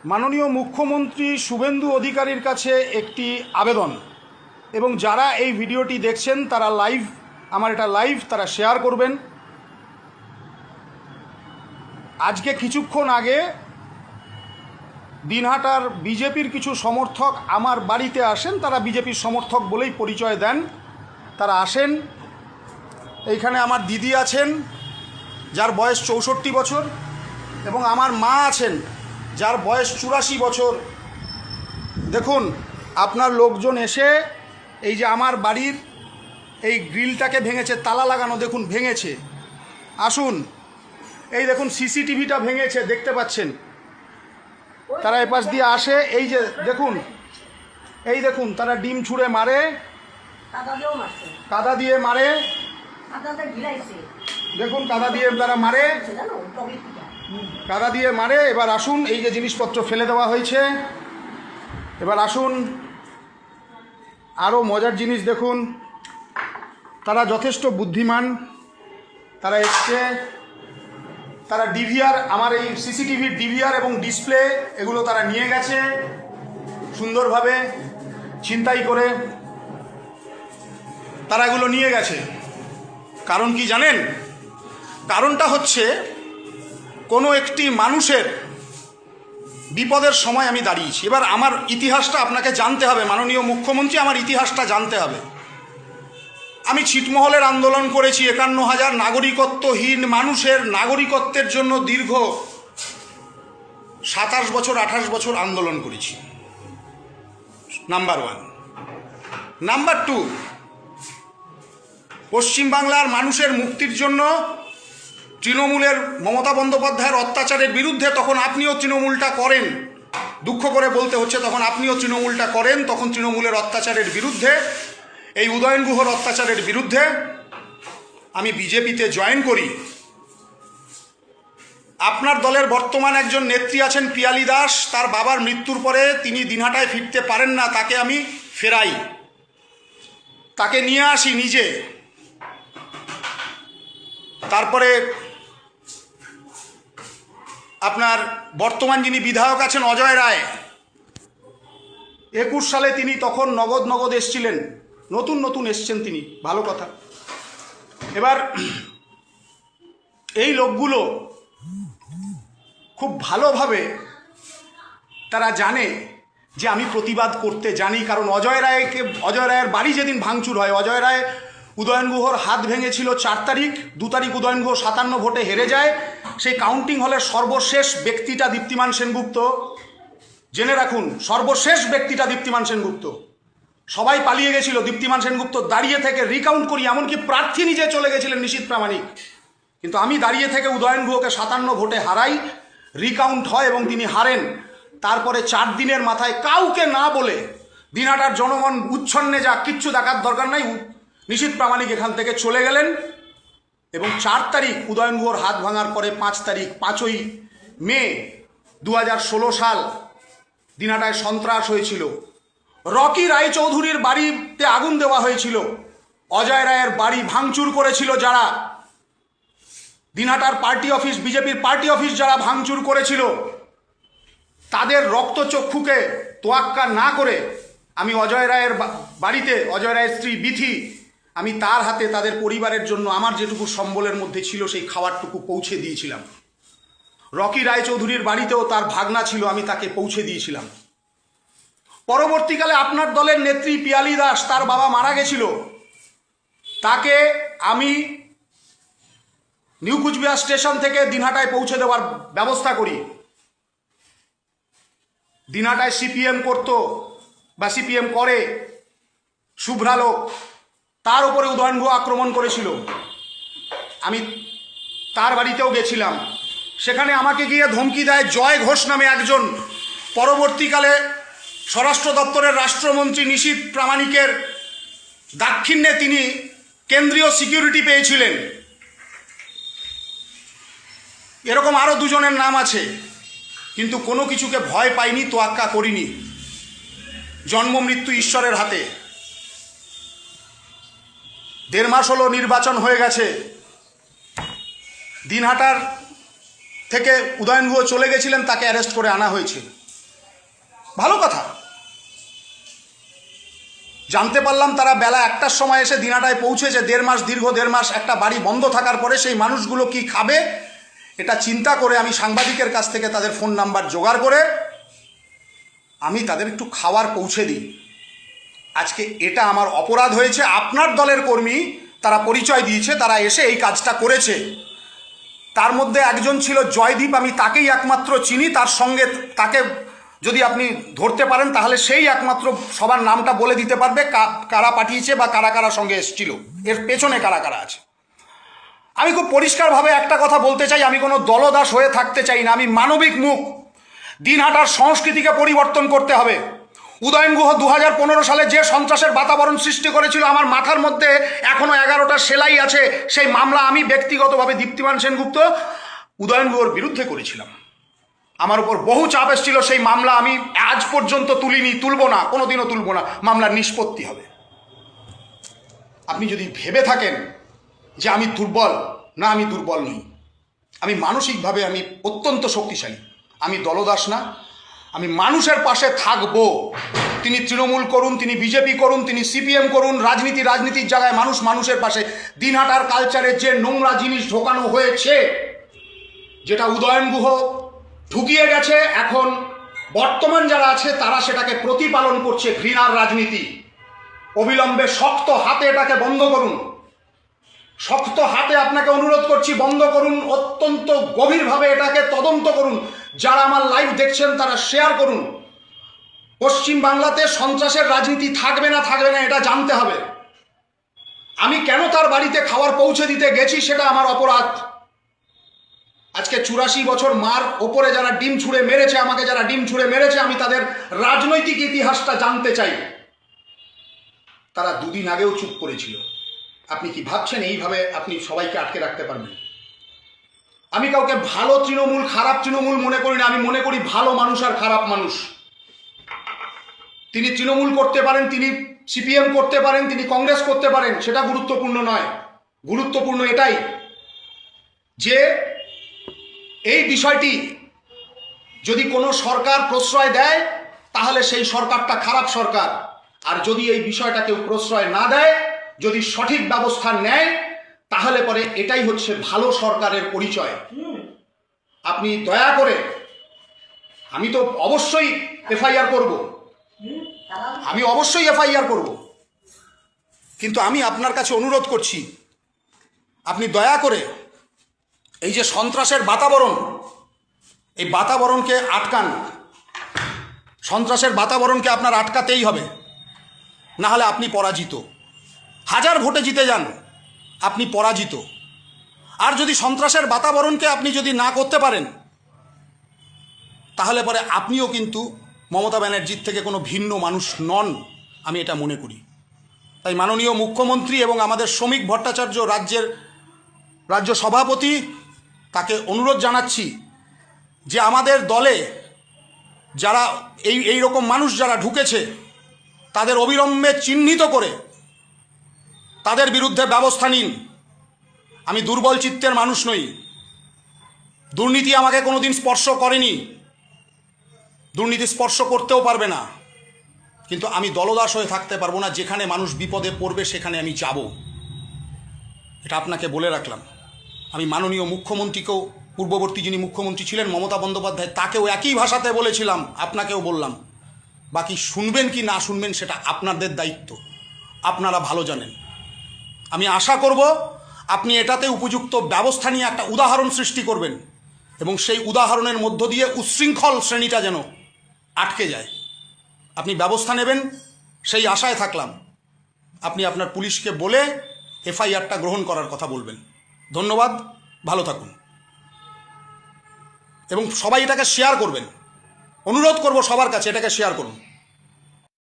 মাননীয় মুখ্যমন্ত্রী শুভেন্দু অধিকারীর কাছে একটি আবেদন, এবং যারা এই ভিডিওটি দেখছেন তারা আমার এটা লাইভ তারা শেয়ার করবেন। আজকে কিছুক্ষণ আগে দিনহাটার বিজেপির কিছু সমর্থক আমার বাড়িতে আসেন। তারা বিজেপির সমর্থক বলেই পরিচয় দেন। তারা আসেন, এইখানে আমার দিদি আছেন যার বয়স 64 বছর, এবং আমার মা আছেন যার বয়স 84 বছর। দেখুন, আপনার লোকজন এসে এই যে আমার বাড়ির এই গ্রিলটাকে ভেঙেছে, তালা লাগানো দেখুন ভেঙেছে। আসুন, এই দেখুন সিসিটিভিটা ভেঙেছে, দেখতে পাচ্ছেন। তারা এপাশ দিয়ে আসে, এই যে দেখুন, এই দেখুন তারা ডিম ছুঁড়ে মারে, কাদা দিয়ে মারে, দেখুন কাদা দিয়ে তারা মারে, কাদা দিয়ে মারে। এবার আসুন, এই যে জিনিসপত্র ফেলে দেওয়া হয়েছে। এবার আসুন, আরও মজার জিনিস দেখুন। তারা যথেষ্ট বুদ্ধিমান। তারা এসছে, তারা ডিভিআর, আমার এই সিসিটিভির ডিভিআর এবং ডিসপ্লে এগুলো তারা নিয়ে গেছে সুন্দরভাবে ছিনতাই করে। তারা এগুলো নিয়ে গেছে। কারণ কি জানেন? কারণটা হচ্ছে কোনো একটি মানুষের বিপদের সময় আমি দাঁড়িয়েছি। এবার আমার ইতিহাসটা আপনাকে জানতে হবে, মাননীয় মুখ্যমন্ত্রী, আমার ইতিহাসটা জানতে হবে। আমি ছিটমহলের আন্দোলন করেছি, 51,000 নাগরিকত্বহীন মানুষের নাগরিকত্বের জন্য দীর্ঘ 27 বছর 28 বছর আন্দোলন করেছি। নাম্বার 1। নাম্বার 2, পশ্চিমবাংলার মানুষের মুক্তির জন্য তৃণমূলের মমতা বন্দ্যোপাধ্যায়ের অত্যাচারের বিরুদ্ধে, তখন আপনিও তৃণমূলটা করেন, দুঃখ করে বলতে হচ্ছে, তখন আপনিও তৃণমূলটা করেন, তখন তৃণমূলের অত্যাচারের বিরুদ্ধে, এই উদয়ন গুহর অত্যাচারের বিরুদ্ধে আমি বিজেপিতে জয়েন করি। আপনার দলের বর্তমান একজন নেত্রী আছেন পিয়ালি দাস, তার বাবার মৃত্যুর পরে তিনি দিনহাটায় ফিরতে পারেন না, তাকে আমি ফেরাই, তাকে নিয়ে আসি নিজে। তারপরে আপনার বর্তমান যিনি বিধায়ক আছেন অজয় রায়, 21 সালে তিনি তখন নগদ এসছিলেন, নতুন এসছেন তিনি, ভালো কথা। এবার এই লোকগুলো খুব ভালোভাবে তারা জানে যে আমি প্রতিবাদ করতে জানি। কারণ অজয় রায়ের বাড়ি যেদিন ভাঙচুর হয়, অজয় রায় উদয়ন গুহর হাত ভেঙেছিল 4 তারিখ, 2 তারিখ উদয়ন গুহ 57 ভোটে হেরে যায়। সেই কাউন্টিং হলের সর্বশেষ ব্যক্তিটা দীপ্তিমান সেনগুপ্ত। জেনে রাখুন, সর্বশেষ ব্যক্তিটা দীপ্তিমান সেনগুপ্ত। সবাই পালিয়ে গেছিল, দীপ্তিমান সেনগুপ্ত দাঁড়িয়ে থেকে রিকাউন্ট করি, এমনকি প্রার্থী নিজে চলে গেছিলেন নিশীথ প্রামাণিক, কিন্তু আমি দাঁড়িয়ে থেকে উদয়ন গুহকে 57 ভোটে হারাই, রিকাউন্ট হয় এবং তিনি হারেন। তারপরে 4 দিনের মাথায় কাউকে না বলে দিনহাটার জনগণ উচ্ছন্নে যা, কিচ্ছু দেখার দরকার নাই, নিশীথ প্রামাণিক এখান থেকে চলে গেলেন। এবং 4 তারিখ উদয়ন গুহর হাত ভাঙার পরে 5 তারিখ 5ই মে 2016 সাল দিনহাটায় সন্ত্রাস হয়েছিল। রকি রায়চৌধুরীর বাড়িতে আগুন দেওয়া হয়েছিল, অজয় রায়ের বাড়ি ভাঙচুর করেছিল যারা, দিনহাটার পার্টি অফিস, বিজেপির পার্টি অফিস যারা ভাঙচুর করেছিল, তাদের রক্তচক্ষুকে তোয়াক্কা না করে আমি অজয় রায়ের বাড়িতে, অজয় রায়ের স্ত্রী বিথি, আমি তার হাতে তাদের পরিবারের জন্য আমার যেটুকু সম্বলের মধ্যে ছিল সেই খাবারটুকু পৌঁছে দিয়েছিলাম। রকি রায়চৌধুরীর বাড়িতেও তার ভাগনা ছিল, আমি তাকে পৌঁছে দিয়েছিলাম। পরবর্তীকালে আপনার দলের নেত্রী পিয়ালি দাস, তার বাবা মারা গেছিল, তাকে আমি নিউ কুচবিহার স্টেশন থেকে দিনহাটায় পৌঁছে দেওয়ার ব্যবস্থা করি। দিনহাটায় সিপিএম করতো বা সিপিএম করে শুভ্রালোক, তার উপরে উদয়ন গুহ আক্রমণ করেছিল, আমি তার বাড়িতেও গেছিলাম। সেখানে আমাকে গিয়ে ধমকি দেয় জয় ঘোষ নামে একজন, পরবর্তীকালে স্বরাষ্ট্র দপ্তরের রাষ্ট্রমন্ত্রী নিশীথ প্রামাণিকের দাক্ষিণ্যে তিনি কেন্দ্রীয় সিকিউরিটি পেয়েছিলেন। এরকম আরও 2 জনের নাম আছে, কিন্তু কোনো কিছুকে ভয় পাইনি, তোয়াক্কা করিনি। জন্ম মৃত্যু ঈশ্বরের হাতে। 1.5 মাস হলো নির্বাচন হয়ে গেছে, দিনহাটার থেকে উদয়ন গুহ চলে গেছিলেন, তাকে অ্যারেস্ট করে আনা হয়েছে। ভালো কথা। জানতে পারলাম তারা বেলা 1টার সময় এসে দিনাটায় পৌঁছেছে, দীর্ঘ দেড় মাস একটা বাড়ি বন্ধ থাকার পরে সেই মানুষগুলো কি খাবে এটা চিন্তা করে আমি সাংবাদিকের কাছ থেকে তাদের ফোন নাম্বার জোগাড় করে আমি তাদের একটু খাবার পৌঁছে দিই। আজকে এটা আমার অপরাধ হয়েছে। আপনার দলের কর্মী তারা পরিচয় দিয়েছে, তারা এসে এই কাজটা করেছে। তার মধ্যে একজন ছিল জয়দীপ, আমি তাকেই একমাত্র চিনি। তার সঙ্গে তাকে যদি আপনি ধরতে পারেন তাহলে সেই একমাত্র সবার নামটা বলে দিতে পারবে কারা পাঠিয়েছে বা কারা কারা সঙ্গে এসেছিল, এর পেছনে কারা কারা আছে। আমি খুব পরিষ্কারভাবে একটা কথা বলতে চাই, আমি কোনো দলদাস হয়ে থাকতে চাই না। আমি মানবিক মুখ। দিনহাটার সংস্কৃতিকে পরিবর্তন করতে হবে। উদয়ন গুহ 2015 সালে যে সন্ত্রাসের বাতাবরণ সৃষ্টি করেছিল, আমার মাথার মধ্যে এখনো 11টা সেলাই আছে। সেই মামলা আমি ব্যক্তিগতভাবে দীপ্তিমান সেনগুপ্ত উদয়ন গুহর বিরুদ্ধে করেছিলাম। আমার উপর বহু চাপ এসেছিল, সেই মামলা আমি আজ পর্যন্ত তুলিনি, তুলব না, কোনোদিনও তুলব না। মামলার নিষ্পত্তি হবে। আপনি যদি ভেবে থাকেন যে আমি দুর্বল, না, আমি দুর্বল নই। আমি মানসিকভাবে আমি অত্যন্ত শক্তিশালী। আমি দলদাস না, আমি মানুষের পাশে থাকবো। তিনি তৃণমূল করুন, তিনি বিজেপি করুন, তিনি সিপিএম করুন, রাজনীতির জায়গায় মানুষ মানুষের পাশে। দিনহাটার কালচারে যে নোংরা জিনিস ঢোকানো হয়েছে, যেটা উদয়ন গুহ ঢুকিয়ে গেছে, এখন বর্তমান যারা আছে তারা সেটাকে প্রতিপালন করছে। ঘৃণার রাজনীতি। অবিলম্বে শক্ত হাতে এটাকে বন্ধ করুন। শক্ত হাতে আপনাকে অনুরোধ করছি, বন্ধ করুন। অত্যন্ত গভীরভাবে এটাকে তদন্ত করুন। যারা আমার লাইভ দেখছেন তারা শেয়ার করুন। পশ্চিম বাংলাতে সন্ত্রাসের রাজনীতি থাকবে না এটা জানতে হবে। আমি কেন তার বাড়িতে খাবার পৌঁছে দিতে গেছি সেটা আমার অপরাধ। আজকে 84 বছর মার ওপরে যারা ডিম ছুঁড়ে মেরেছে, আমাকে যারা ডিম ছুঁড়ে মেরেছে, আমি তাদের রাজনৈতিক ইতিহাসটা জানতে চাই। তারা দুদিন আগেও চুপ করেছিল। আপনি কি ভাবছেন এইভাবে আপনি সবাইকে আটকে রাখতে পারবেন? আমি কাউকে ভালো তৃণমূল খারাপ তৃণমূল মনে করি না। আমি মনে করি ভালো মানুষ আর খারাপ মানুষ। তিনি তৃণমূল করতে পারেন, তিনি সিপিএম করতে পারেন, তিনি কংগ্রেস করতে পারেন, সেটা গুরুত্বপূর্ণ নয়। গুরুত্বপূর্ণ এটাই যে এই বিষয়টি যদি কোনো সরকার প্রশ্রয় দেয় তাহলে সেই সরকারটা খারাপ সরকার। আর যদি এই বিষয়টা কেউ প্রশ্রয় না দেয়, যদি সঠিক ব্যবস্থা নেয়, তাহলে পরে এটাই হচ্ছে ভালো সরকারের পরিচয়। আপনি দয়া করে, আমি তো অবশ্যই এফআইআর করব, আমি অবশ্যই এফআইআর করব, কিন্তু আমি আপনার কাছে অনুরোধ করছি, আপনি দয়া করে এই যে সন্ত্রাসের বাতাবরণ, এই বাতাবরণকে আটকান। সন্ত্রাসের বাতাবরণকে আপনার আটকাতেই হবে, না হলে আপনি পরাজিত। 1000 ভোটে জিতে যান, আপনি পরাজিত। আর যদি সন্ত্রাসের বাতাবরণকে আপনি যদি না করতে পারেন, তাহলে পরে আপনিও কিন্তু মমতা ব্যানার্জির থেকে কোনো ভিন্ন মানুষ নন, আমি এটা মনে করি। তাই মাননীয় মুখ্যমন্ত্রী এবং আমাদের শ্রমিক ভট্টাচার্য রাজ্য সভাপতি, তাকে অনুরোধ জানাচ্ছি যে আমাদের দলে যারা এই রকম মানুষ যারা ঢুকেছে তাদের অবিলম্বে চিহ্নিত করে তাদের বিরুদ্ধে ব্যবস্থা নিন। আমি দুর্বল চিত্তের মানুষ নই। দুর্নীতি আমাকে কোনোদিন স্পর্শ করেনি, দুর্নীতি স্পর্শ করতেও পারবে না। কিন্তু আমি দলদাস হয়ে থাকতে পারবো না। যেখানে মানুষ বিপদে পড়বে সেখানে আমি যাব, এটা আপনাকে বলে রাখলাম। আমি মাননীয় মুখ্যমন্ত্রীকেও, পূর্ববর্তী যিনি মুখ্যমন্ত্রী ছিলেন মমতা বন্দ্যোপাধ্যায়, তাকেও একই ভাষাতে বলেছিলাম, আপনাকেও বললাম। বাকি শুনবেন কি না শুনবেন সেটা আপনাদের দায়িত্ব, আপনারা ভালো জানেন। আমি আশা করব আপনি এটাতে উপযুক্ত ব্যবস্থা নিয়ে একটা উদাহরণ সৃষ্টি করবেন এবং সেই উদাহরণের মধ্য দিয়ে উচ্ছৃঙ্খল শ্রেণীটা যেন আটকে যায়। আপনি ব্যবস্থা নেবেন সেই আশায় থাকলাম। আপনি আপনার পুলিশকে বলে এফআইআরটা গ্রহণ করার কথা বলবেন। ধন্যবাদ, ভালো থাকুন এবং সবাই এটাকে শেয়ার করবেন। অনুরোধ করব সবার কাছে এটাকে শেয়ার করুন।